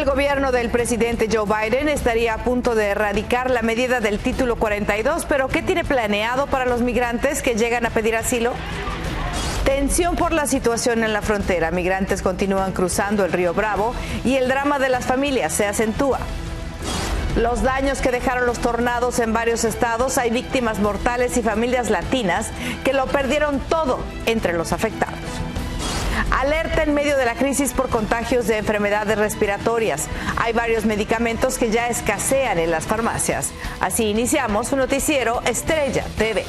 gobierno del presidente Joe Biden estaría a punto de erradicar la medida del Título 42, pero ¿qué tiene planeado para los migrantes que llegan a pedir asilo? Tensión por la situación en la frontera. Migrantes continúan cruzando el río Bravo y el drama de las familias se acentúa. Los daños que dejaron los tornados en varios estados, hay víctimas mortales y familias latinas que lo perdieron todo entre los afectados. Alerta en medio de la crisis por contagios de enfermedades respiratorias. Hay varios medicamentos que ya escasean en las farmacias. Así iniciamos su noticiero Estrella TV.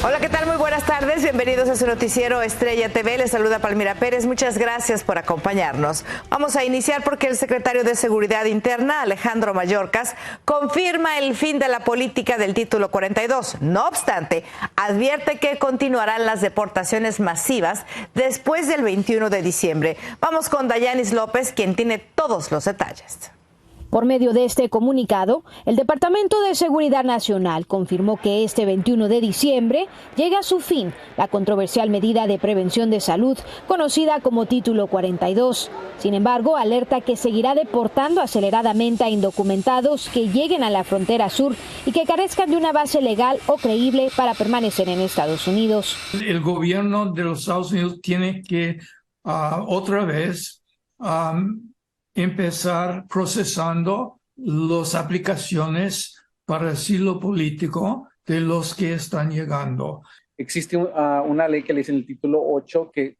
Hola, ¿qué tal? Muy buenas tardes. Bienvenidos a su noticiero Estrella TV. Les saluda Palmira Pérez. Muchas gracias por acompañarnos. Vamos a iniciar porque el secretario de Seguridad Interna, Alejandro Mayorkas, confirma el fin de la política del Título 42. No obstante, advierte que continuarán las deportaciones masivas después del 21 de diciembre. Vamos con Dayanis López, quien tiene todos los detalles. Por medio de este comunicado, el Departamento de Seguridad Nacional confirmó que este 21 de diciembre llega a su fin la controversial medida de prevención de salud conocida como Título 42. Sin embargo, alerta que seguirá deportando aceleradamente a indocumentados que lleguen a la frontera sur y que carezcan de una base legal o creíble para permanecer en Estados Unidos. El gobierno de los Estados Unidos tiene que otra vez empezar procesando las aplicaciones para asilo político de los que están llegando. Existe una ley que le dice en el título 8, que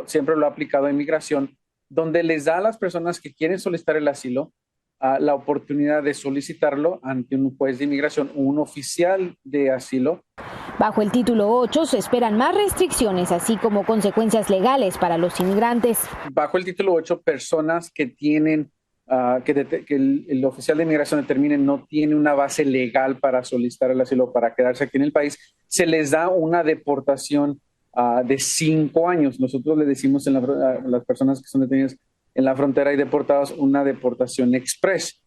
siempre lo ha aplicado en migración, donde les da a las personas que quieren solicitar el asilo la oportunidad de solicitarlo ante un juez de inmigración o un oficial de asilo. Bajo el Título 8 se esperan más restricciones, así como consecuencias legales para los inmigrantes. Bajo el Título 8, personas que tienen, que el oficial de inmigración determine no tiene una base legal para solicitar el asilo, para quedarse aquí en el país, se les da una deportación de 5 años. Nosotros le decimos a las personas que son detenidas en la frontera y deportados una deportación express.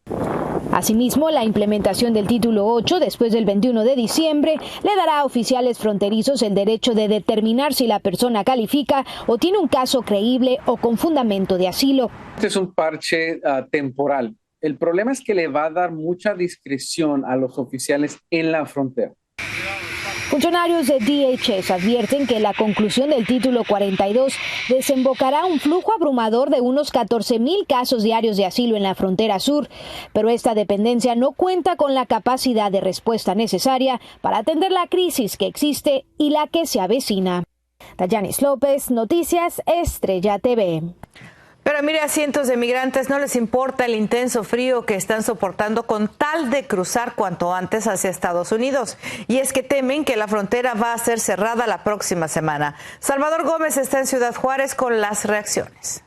Asimismo, la implementación del Título 8 después del 21 de diciembre le dará a oficiales fronterizos el derecho de determinar si la persona califica o tiene un caso creíble o con fundamento de asilo. Este es un parche temporal. El problema es que le va a dar mucha discreción a los oficiales en la frontera. Funcionarios de DHS advierten que la conclusión del Título 42 desembocará un flujo abrumador de unos 14,000 casos diarios de asilo en la frontera sur, pero esta dependencia no cuenta con la capacidad de respuesta necesaria para atender la crisis que existe y la que se avecina. Dayanis López, Noticias Estrella TV. Pero mire, a cientos de migrantes no les importa el intenso frío que están soportando con tal de cruzar cuanto antes hacia Estados Unidos. Y es que temen que la frontera va a ser cerrada la próxima semana. Salvador Gómez está en Ciudad Juárez con las reacciones.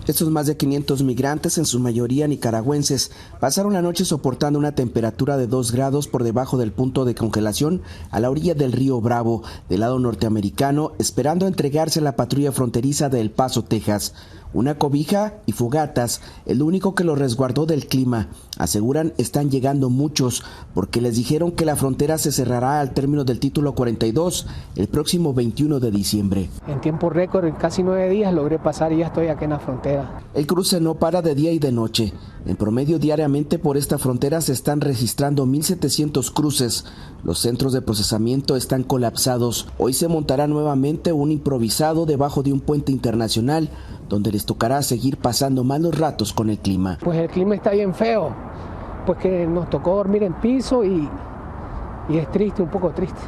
Estos más de 500 migrantes, en su mayoría nicaragüenses, pasaron la noche soportando una temperatura de 2 grados por debajo del punto de congelación a la orilla del río Bravo, del lado norteamericano, esperando entregarse a la patrulla fronteriza de El Paso, Texas. Una cobija y fogatas, el único que los resguardó del clima. Aseguran están llegando muchos, porque les dijeron que la frontera se cerrará al término del Título 42 el próximo 21 de diciembre. En tiempo récord, en casi 9 días, logré pasar y ya estoy aquí en la frontera. El cruce no para de día y de noche. En promedio, diariamente por esta frontera se están registrando 1,700 cruces. Los centros de procesamiento están colapsados. Hoy se montará nuevamente un improvisado debajo de un puente internacional, donde les tocará seguir pasando malos ratos con el clima. Pues el clima está bien feo, pues que nos tocó dormir en piso y es triste, un poco triste.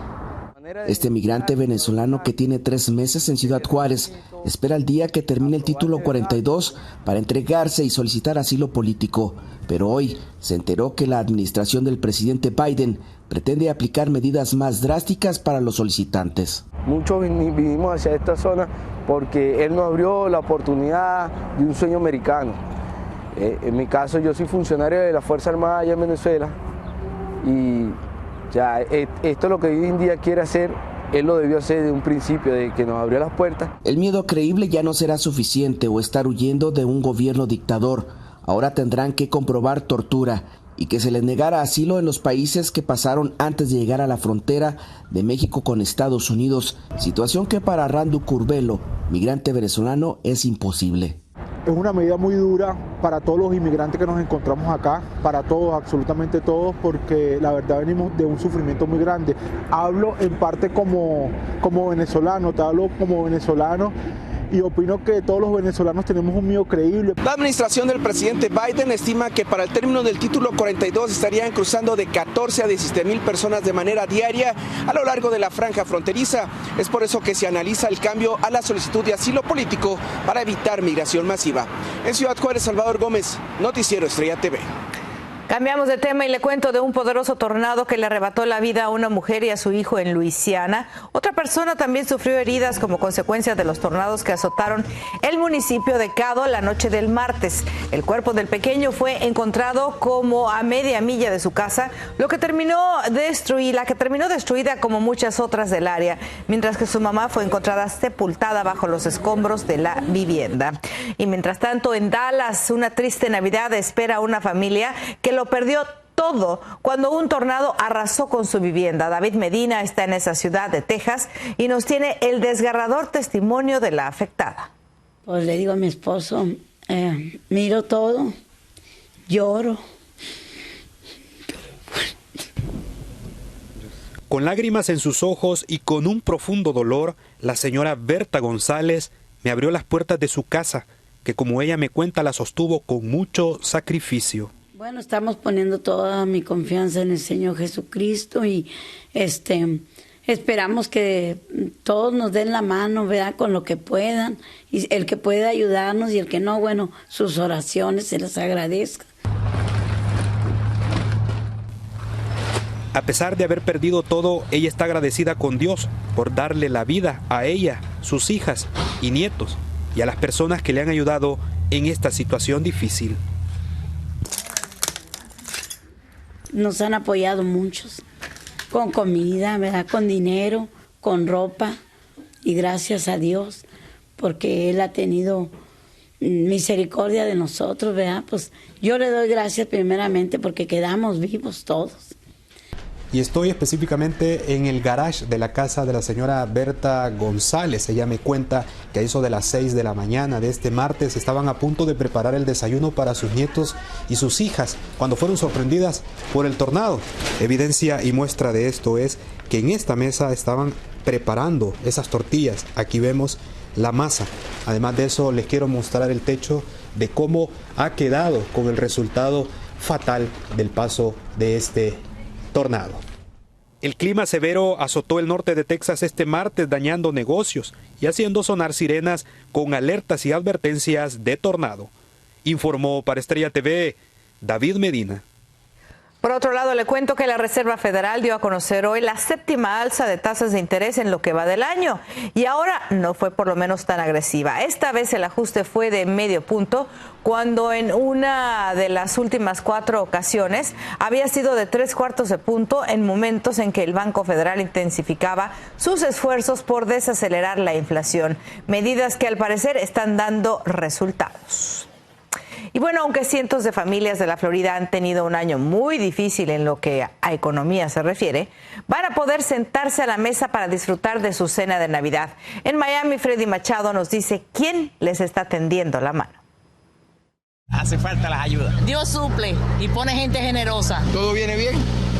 Este migrante venezolano que tiene 3 meses en Ciudad Juárez espera el día que termine el Título 42 para entregarse y solicitar asilo político. Pero hoy se enteró que la administración del presidente Biden pretende aplicar medidas más drásticas para los solicitantes. Muchos vinimos hacia esta zona porque él nos abrió la oportunidad de un sueño americano. En mi caso, yo soy funcionario de la Fuerza Armada allá en Venezuela y ya esto es lo que hoy en día quiere hacer. Él lo debió hacer desde un principio, de que nos abrió las puertas. El miedo creíble ya no será suficiente o estar huyendo de un gobierno dictador. Ahora tendrán que comprobar tortura y que se les negara asilo en los países que pasaron antes de llegar a la frontera de México con Estados Unidos, situación que para Randu Curbelo, migrante venezolano, es imposible. Es una medida muy dura para todos los inmigrantes que nos encontramos acá, para todos, absolutamente todos, porque la verdad venimos de un sufrimiento muy grande. Hablo en parte como venezolano, te hablo como venezolano, y opino que todos los venezolanos tenemos un miedo creíble. La administración del presidente Biden estima que para el término del título 42 estarían cruzando de 14 a 17,000 personas de manera diaria a lo largo de la franja fronteriza. Es por eso que se analiza el cambio a la solicitud de asilo político para evitar migración masiva. En Ciudad Juárez, Salvador Gómez, Noticiero Estrella TV. Cambiamos de tema y le cuento de un poderoso tornado que le arrebató la vida a una mujer y a su hijo en Luisiana. Otra persona también sufrió heridas como consecuencia de los tornados que azotaron el municipio de Caddo la noche del martes. El cuerpo del pequeño fue encontrado como a media milla de su casa, la que terminó destruida como muchas otras del área, mientras que su mamá fue encontrada sepultada bajo los escombros de la vivienda. Y mientras tanto, en Dallas, una triste Navidad espera a una familia que lo perdió todo cuando un tornado arrasó con su vivienda. David Medina está en esa ciudad de Texas y nos tiene el desgarrador testimonio de la afectada. Pues le digo a mi esposo, miro todo, lloro. Con lágrimas en sus ojos y con un profundo dolor, la señora Berta González me abrió las puertas de su casa, que como ella me cuenta la sostuvo con mucho sacrificio. Bueno, estamos poniendo toda mi confianza en el Señor Jesucristo y esperamos que todos nos den la mano, ¿verdad? Con lo que puedan, y el que pueda ayudarnos y el que no, bueno, sus oraciones se les agradezca. A pesar de haber perdido todo, ella está agradecida con Dios por darle la vida a ella, sus hijas y nietos, y a las personas que le han ayudado en esta situación difícil. Nos han apoyado muchos, con comida, ¿verdad? Con dinero, con ropa, y gracias a Dios, porque Él ha tenido misericordia de nosotros, ¿verdad? Pues yo le doy gracias primeramente porque quedamos vivos todos. Y estoy específicamente en el garage de la casa de la señora Berta González. Ella me cuenta que a eso de las 6 de la mañana de este martes estaban a punto de preparar el desayuno para sus nietos y sus hijas cuando fueron sorprendidas por el tornado. Evidencia y muestra de esto es que en esta mesa estaban preparando esas tortillas. Aquí vemos la masa. Además de eso, les quiero mostrar el techo de cómo ha quedado con el resultado fatal del paso de este tornado. El clima severo azotó el norte de Texas este martes, dañando negocios y haciendo sonar sirenas con alertas y advertencias de tornado. Informó para Estrella TV, David Medina. Por otro lado, le cuento que la Reserva Federal dio a conocer hoy la 7ª alza de tasas de interés en lo que va del año. Y ahora no fue por lo menos tan agresiva. Esta vez el ajuste fue de medio punto, cuando en una de las últimas 4 ocasiones había sido de 3/4 de punto en momentos en que el Banco Federal intensificaba sus esfuerzos por desacelerar la inflación. Medidas que al parecer están dando resultados. Y bueno, aunque cientos de familias de la Florida han tenido un año muy difícil en lo que a economía se refiere, van a poder sentarse a la mesa para disfrutar de su cena de Navidad. En Miami, Freddy Machado nos dice quién les está tendiendo la mano. Hace falta las ayudas. Dios suple y pone gente generosa. ¿Todo viene bien?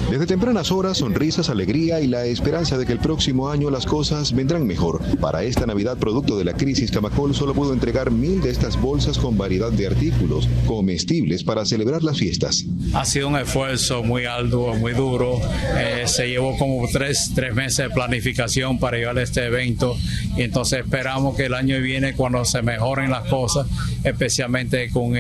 Desde tempranas horas, sonrisas, alegría y la esperanza de que el próximo año las cosas vendrán mejor. Para esta Navidad, producto de la crisis, Camacol solo pudo entregar 1000 de estas bolsas con variedad de artículos comestibles para celebrar las fiestas. Ha sido un esfuerzo muy arduo, muy duro. Se llevó como tres meses de planificación para llevar este evento, y entonces esperamos que el año que viene, cuando se mejoren las cosas, especialmente con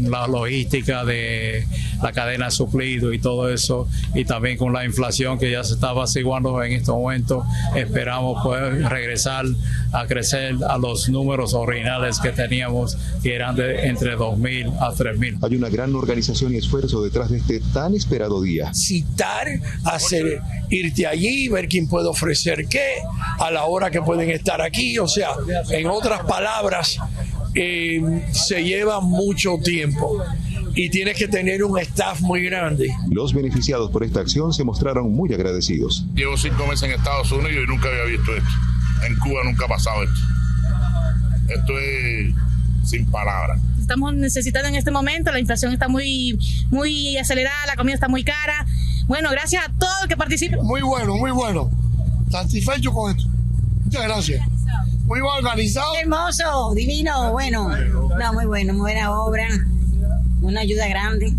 la logística de la cadena de suplido y todo eso, y también con la inflación que ya se está apaciguando en estos momentos, esperamos poder regresar a crecer a los números originales que teníamos, que eran de entre 2,000 a 3,000. Hay una gran organización y esfuerzo detrás de este tan esperado día. Citar, irte allí, ver quién puede ofrecer qué, a la hora que pueden estar aquí, o sea, en otras palabras, se lleva mucho tiempo. y tienes que tener un staff muy grande. Los beneficiados por esta acción se mostraron muy agradecidos. Llevo 5 meses en Estados Unidos y nunca había visto esto. En Cuba nunca ha pasado esto. Esto es sin palabras. Estamos necesitando en este momento, la inflación está muy acelerada, la comida está muy cara. Bueno, gracias a todo el que participe. Muy bueno. Satisfecho con esto. Muchas gracias. Muy bien organizado. Hermoso, divino, bueno. No, muy bueno, muy buena obra. Una ayuda grande.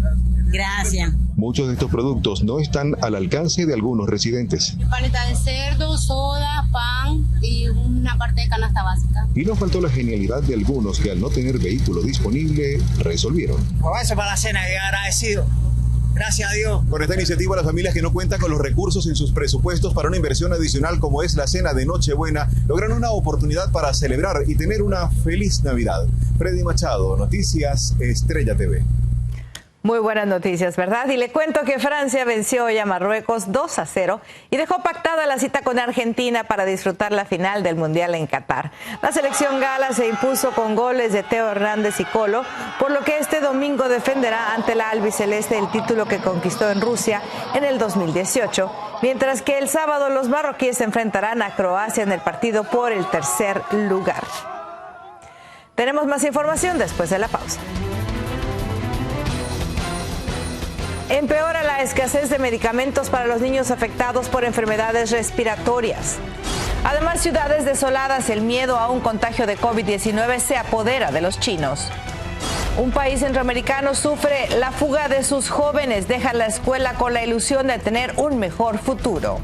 Gracias. Muchos de estos productos no están al alcance de algunos residentes. Paleta de cerdo, soda, pan y una parte de canasta básica. Y no faltó la genialidad de algunos que al no tener vehículo disponible, resolvieron. Eso para la cena, bien agradecido. Gracias a Dios. Con esta iniciativa, las familias que no cuentan con los recursos en sus presupuestos para una inversión adicional como es la cena de Nochebuena, logran una oportunidad para celebrar y tener una feliz Navidad. Freddy Machado, Noticias Estrella TV. Muy buenas noticias, ¿verdad? Y le cuento que Francia venció hoy a Marruecos 2-0 y dejó pactada la cita con Argentina para disfrutar la final del Mundial en Qatar. La selección gala se impuso con goles de Teo Hernández y Colo, por lo que este domingo defenderá ante la albiceleste el título que conquistó en Rusia en el 2018, mientras que el sábado los marroquíes se enfrentarán a Croacia en el partido por el tercer lugar. Tenemos más información después de la pausa. Empeora la escasez de medicamentos para los niños afectados por enfermedades respiratorias. Además, ciudades desoladas, el miedo a un contagio de COVID-19 se apodera de los chinos. Un país centroamericano sufre la fuga de sus jóvenes, dejan la escuela con la ilusión de tener un mejor futuro.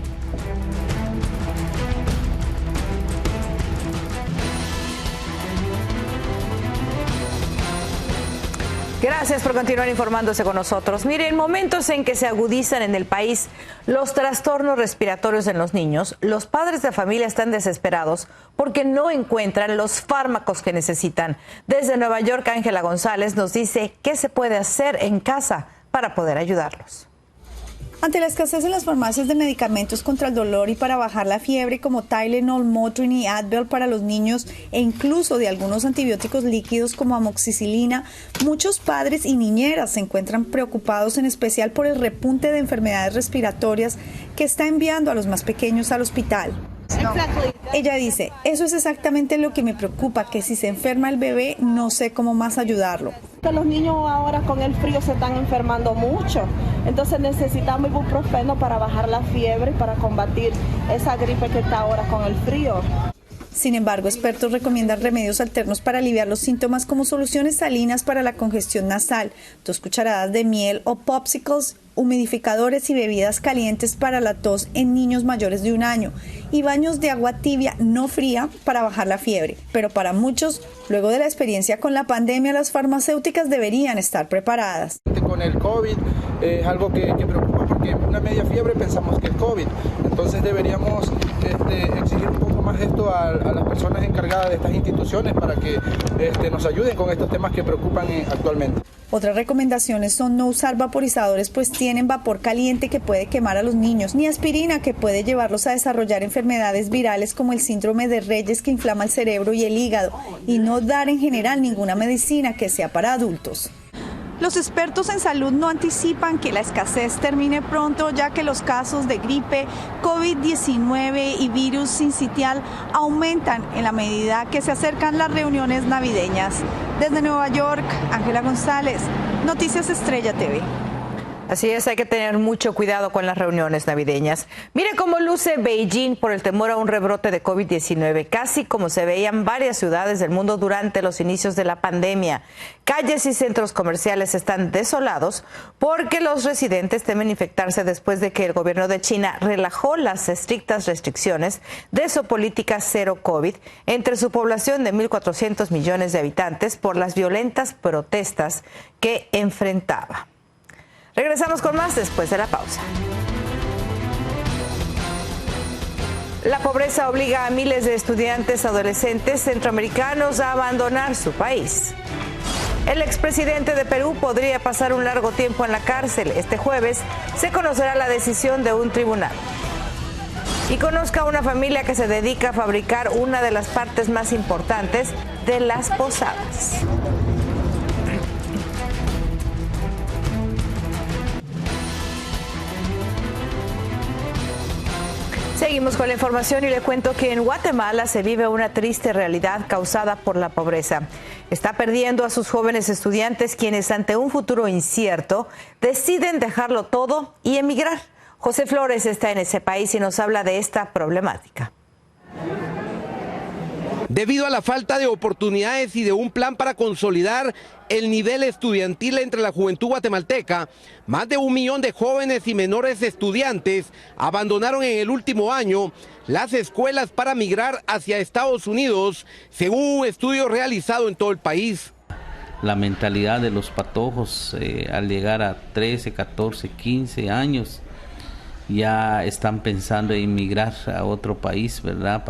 Gracias por continuar informándose con nosotros. Miren, en momentos en que se agudizan en el país los trastornos respiratorios en los niños, los padres de familia están desesperados porque no encuentran los fármacos que necesitan. Desde Nueva York, Ángela González nos dice qué se puede hacer en casa para poder ayudarlos. Ante la escasez en las farmacias de medicamentos contra el dolor y para bajar la fiebre como Tylenol, Motrin y Advil para los niños e incluso de algunos antibióticos líquidos como amoxicilina, muchos padres y niñeras se encuentran preocupados en especial por el repunte de enfermedades respiratorias que está enviando a los más pequeños al hospital. Ella dice, eso es exactamente lo que me preocupa, que si se enferma el bebé no sé cómo más ayudarlo. Los niños ahora con el frío se están enfermando mucho, entonces necesitamos ibuprofeno para bajar la fiebre, para combatir esa gripe que está ahora con el frío. Sin embargo, expertos recomiendan remedios alternos para aliviar los síntomas como soluciones salinas para la congestión nasal, 2 cucharadas de miel o popsicles, humidificadores y bebidas calientes para la tos en niños mayores de 1 año y baños de agua tibia no fría para bajar la fiebre. Pero para muchos, luego de la experiencia con la pandemia, las farmacéuticas deberían estar preparadas. Con el COVID es algo que preocupa porque una media fiebre pensamos que es COVID. Entonces deberíamos exigir un poco más esto a las personas encargadas de estas instituciones para que nos ayuden con estos temas que preocupan actualmente. Otras recomendaciones son no usar vaporizadores pues tienen vapor caliente que puede quemar a los niños, ni aspirina que puede llevarlos a desarrollar enfermedades virales como el síndrome de Reyes que inflama el cerebro y el hígado, y no dar en general ninguna medicina que sea para adultos. Los expertos en salud no anticipan que la escasez termine pronto, ya que los casos de gripe, COVID-19 y virus sincitial aumentan en la medida que se acercan las reuniones navideñas. Desde Nueva York, Ángela González, Noticias Estrella TV. Así es, hay que tener mucho cuidado con las reuniones navideñas. Mire cómo luce Beijing por el temor a un rebrote de COVID-19, casi como se veía en varias ciudades del mundo durante los inicios de la pandemia. Calles y centros comerciales están desolados porque los residentes temen infectarse después de que el gobierno de China relajó las estrictas restricciones de su política cero COVID entre su población de 1.400 millones de habitantes por las violentas protestas que enfrentaba. Regresamos con más después de la pausa. La pobreza obliga a miles de estudiantes adolescentes centroamericanos a abandonar su país. El expresidente de Perú podría pasar un largo tiempo en la cárcel. Este jueves se conocerá la decisión de un tribunal. Y conozca a una familia que se dedica a fabricar una de las partes más importantes de las posadas. Seguimos con la información y le cuento que en Guatemala se vive una triste realidad causada por la pobreza. Está perdiendo a sus jóvenes estudiantes quienes ante un futuro incierto deciden dejarlo todo y emigrar. José Flores está en ese país y nos habla de esta problemática. Debido a la falta de oportunidades y de un plan para consolidar el nivel estudiantil entre la juventud guatemalteca, más de 1 millón de jóvenes y menores estudiantes abandonaron en el último año las escuelas para migrar hacia Estados Unidos, según un estudio realizado en todo el país. La mentalidad de los patojos al llegar a 13, 14, 15 años ya están pensando en migrar a otro país, ¿verdad?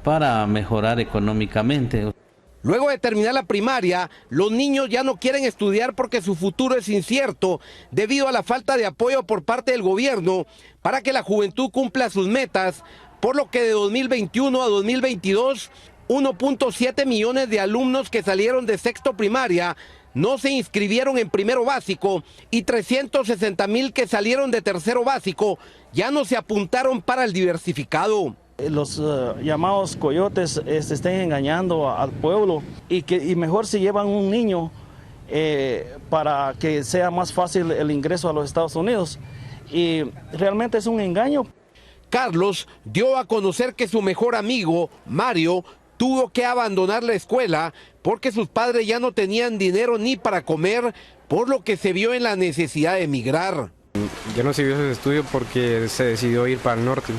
Para mejorar económicamente. Luego de terminar la primaria, los niños ya no quieren estudiar porque su futuro es incierto debido a la falta de apoyo por parte del gobierno para que la juventud cumpla sus metas, por lo que de 2021 a 2022, 1.7 millones de alumnos que salieron de sexto primaria no se inscribieron en primero básico y 360,000 que salieron de tercero básico ya no se apuntaron para el diversificado. Los llamados coyotes estén engañando al pueblo y mejor si llevan un niño para que sea más fácil el ingreso a los Estados Unidos, y realmente es un engaño. Carlos dio a conocer que su mejor amigo, Mario, tuvo que abandonar la escuela porque sus padres ya no tenían dinero ni para comer, por lo que se vio en la necesidad de emigrar. Ya no siguió sus estudios porque se decidió ir para el norte.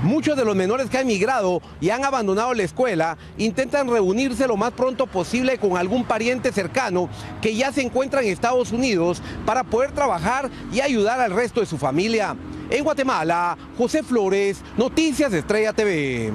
Muchos de los menores que han migrado y han abandonado la escuela intentan reunirse lo más pronto posible con algún pariente cercano que ya se encuentra en Estados Unidos para poder trabajar y ayudar al resto de su familia. En Guatemala, José Flores, Noticias Estrella TV.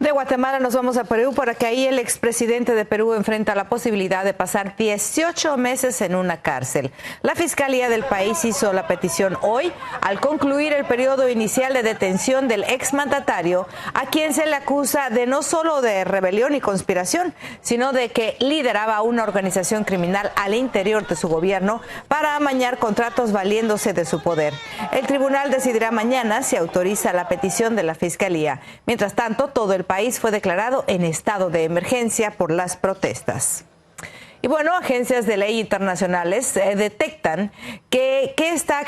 De Guatemala nos vamos a Perú porque ahí el expresidente de Perú enfrenta la posibilidad de pasar 18 meses en una cárcel. La Fiscalía del país hizo la petición hoy al concluir el periodo inicial de detención del exmandatario, a quien se le acusa de no solo de rebelión y conspiración, sino de que lideraba una organización criminal al interior de su gobierno para amañar contratos valiéndose de su poder. El tribunal decidirá mañana si autoriza la petición de la Fiscalía. Mientras tanto, todo el país fue declarado en estado de emergencia por las protestas. Y bueno, agencias de ley internacionales detectan que está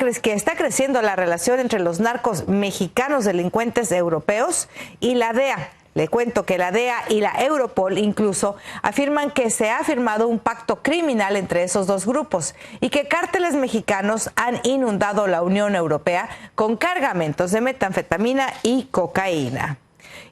creciendo la relación entre los narcos mexicanos delincuentes europeos y la DEA. Le cuento que la DEA y la Europol incluso afirman que se ha firmado un pacto criminal entre esos dos grupos y que cárteles mexicanos han inundado la Unión Europea con cargamentos de metanfetamina y cocaína.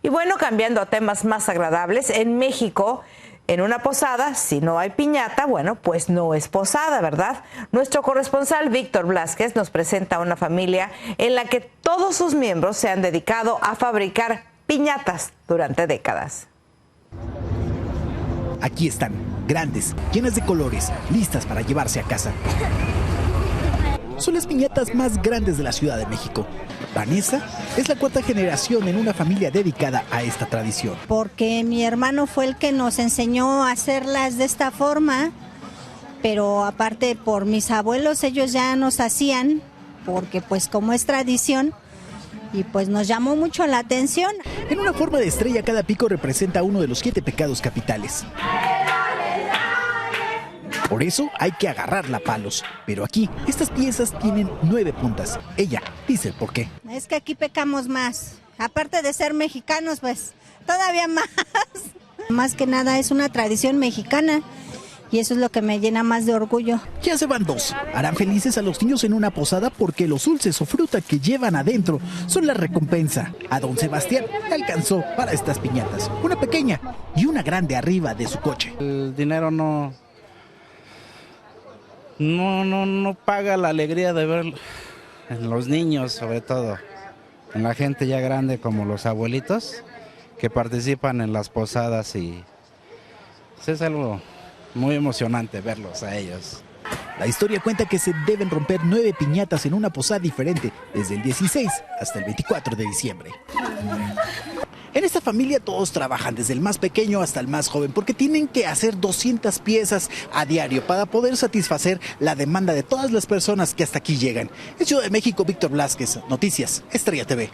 Y bueno, cambiando a temas más agradables, en México, en una posada, si no hay piñata, bueno, pues no es posada, ¿verdad? Nuestro corresponsal Víctor Blázquez nos presenta una familia en la que todos sus miembros se han dedicado a fabricar piñatas durante décadas. Aquí están, grandes, llenas de colores, listas para llevarse a casa. Son las piñatas más grandes de la Ciudad de México. Vanessa es la 4ª generación en una familia dedicada a esta tradición. Porque mi hermano fue el que nos enseñó a hacerlas de esta forma, pero aparte por mis abuelos, ellos ya nos hacían, porque pues como es tradición, y pues nos llamó mucho la atención. En una forma de estrella, cada pico representa uno de los 7 pecados capitales. Por eso hay que agarrarla a palos. Pero aquí, estas piezas tienen 9 puntas. Ella dice el por qué. Es que aquí pecamos más. Aparte de ser mexicanos, pues todavía más. Más que nada es una tradición mexicana. Y eso es lo que me llena más de orgullo. Ya se van 2. Harán felices a los niños en una posada porque los dulces o fruta que llevan adentro son la recompensa. A don Sebastián le alcanzó para estas piñatas. Una pequeña y una grande arriba de su coche. El dinero no paga la alegría de ver en los niños, sobre todo en la gente ya grande como los abuelitos que participan en las posadas, y es algo muy emocionante verlos a ellos. La historia cuenta que se deben romper 9 piñatas en una posada diferente desde el 16 hasta el 24 de diciembre. En esta familia todos trabajan, desde el más pequeño hasta el más joven, porque tienen que hacer 200 piezas a diario para poder satisfacer la demanda de todas las personas que hasta aquí llegan. En Ciudad de México, Víctor Blázquez, Noticias Estrella TV.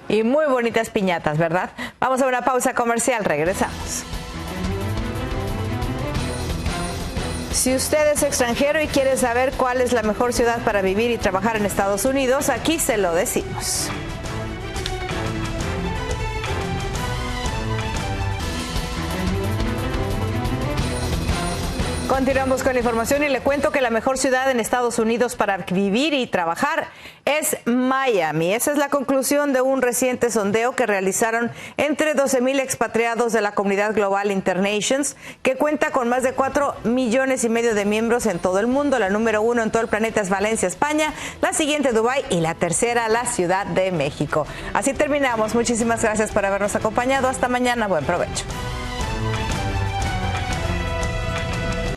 Y muy bonitas piñatas, ¿verdad? Vamos a una pausa comercial, regresamos. Si usted es extranjero y quiere saber cuál es la mejor ciudad para vivir y trabajar en Estados Unidos, aquí se lo decimos. Continuamos con la información y le cuento que la mejor ciudad en Estados Unidos para vivir y trabajar es Miami. Esa es la conclusión de un reciente sondeo que realizaron entre 12,000 expatriados de la comunidad global Internations, que cuenta con más de 4,5 millones de miembros en todo el mundo. La número 1 en todo el planeta es Valencia, España, la siguiente Dubái y la tercera la Ciudad de México. Así terminamos. Muchísimas gracias por habernos acompañado. Hasta mañana. Buen provecho.